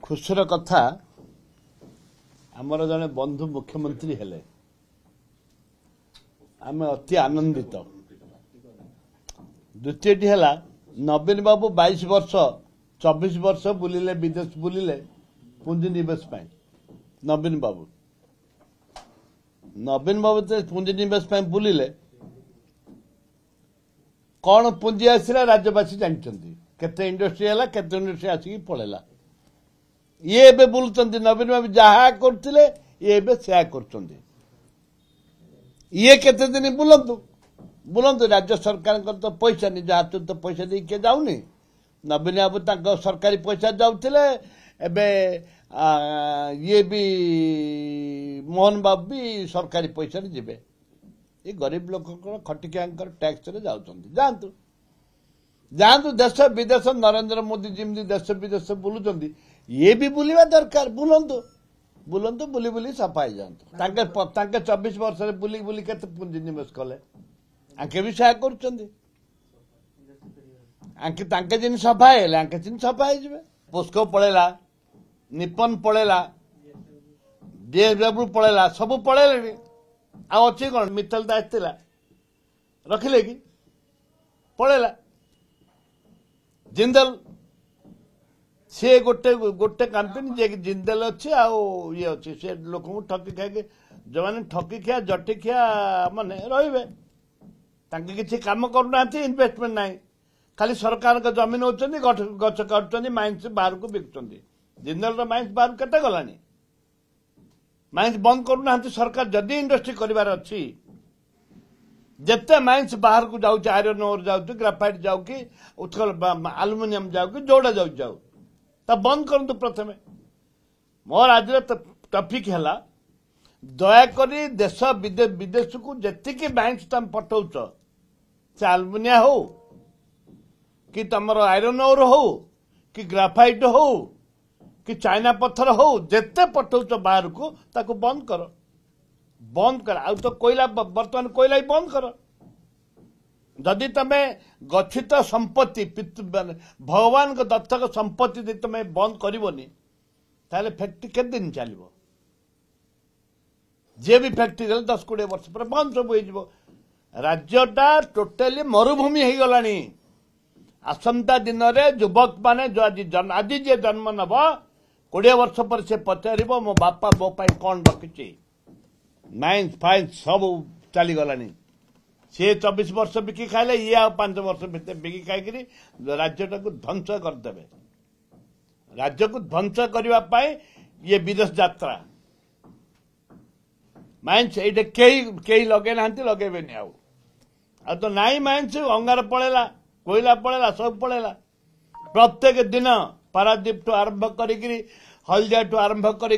खुशीर कथा आमर जड़े बंधु मुख्यमंत्री हेले आम अति आनंदित। द्वितीयटी है नवीन बाबू 22 वर्ष 24 वर्ष बुलिले विदेश बुलिले पुंजी निवेश नवीन बाबू तो पुंजी निवेश बुलिले कौन पुंजी आसला राज्यवासी जानते केते इंडस्ट्री है केते इंडस्ट्री आसिक पड़ेगा ये एबे बुलुचंदी नवीन बाबू जहा करथिले ये एबे सेया करचंदी ये केते दिन बुलंतु बुलंतु राज्य सरकार तो पैसा निज हाथ तो पैसा दे के जाऊनी नवीन बाबू तक सरकारी पैसा जाउथिले एबे ये भी मोहन बाबू भी सरकारी पैसा जीवे ये गरीब लोक खटिकिया टैक्स रे जाउचंदी जानतु जानतु देश विदेश नरेंद्र मोदी जिमती देश विदेश बुलुचंदी ये भी बुलवा दरकार बुलंतु बुलंतु बुली बुली सफाई जातु 24 वर्ष बुली बुली केते पुंजी निवेश कले आंके भी सहाय करुचंदी आंके तांके जिन सफाई हेले आंके जिन सफाई जिवे पोस्को पळेला निपन पळेला डीएफडब्ल्यू पळेला सब पळेले आ अछि कोन मित्तल दास थिला रखिले कि पळेला जिंदल से गोटे गोटे कंपनी जे जिंदल अच्छे ये अच्छे से लोक ठकी खाए जो मैंने ठकी खिया जटी खिया माने रे किसी कम करना इन्वेस्टमेंट ना खाली सरकार का जमीन होती गच काटुच्च माइंस बाहर को बिकुंट जिंदल माइंस बाहर केटे गलानी माइंस बंद करना सरकार जदि इंडस्ट्री करार अच्छी जिते माइंस बाहर को जाऊँ आयरन ओर जाऊँ ग्राफाइट जाऊ कि उत्कल आलुमिनियम जाऊ कि जोड़ा जाऊ तब बंद करतु प्रथम मोर आज टपिक है दयाकोरी देश विदेश को जी बैंक तुम पठाऊच से आलुमिनिया हो कि तुम आयरन ओर हो कि ग्राफाइट हो कि चाइना पत्थर हो जिते पठाऊच बाहर को ताको बंद कर आ तो कोयला बर्तमान कोयला ही बंद कर जदि तमे गच्छित संपत्ति भगवान को दत्तक संपत्ति तुम बंद करबनी ताले फैक्ट्री के दिन चलो जे भी फैक्ट्री 10-20 वर्ष पर बंद सब हो राज्यटा टोटाली मरुभूमि हो गलानी आसंता दिन में युवक माने जो आज जे जन्म नब 20 वर्ष पर से पचार मो बापा मो पाई कौन रखी माइंस फाइंस सब चली गलानी सी 24 वर्ष बिकी खाइले ये 5 वर्ष भितर बिकी खाई राज्यटा को ध्वंस करदे राज्य को ध्वंस करने ये विदेश यात्रा माइंस ये कई लगे ना लगेबे आ तो नाई माइंस अंगार पड़ेला कोयला पड़ेला सब पड़ेला प्रत्येक दिन पारादीप टू आरंभ करी हलदिया टू आरंभ करी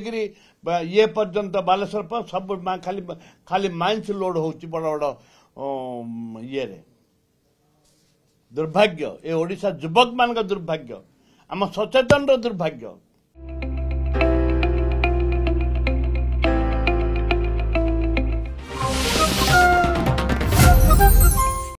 ये पर्यंत बालेश्वर पर सब खाली खाली माइंस लोड हो बड़ बड़ ये दुर्भाग्य ये ओडिशा युवक मान दुर्भाग्य आम सचेतन दुर्भाग्य।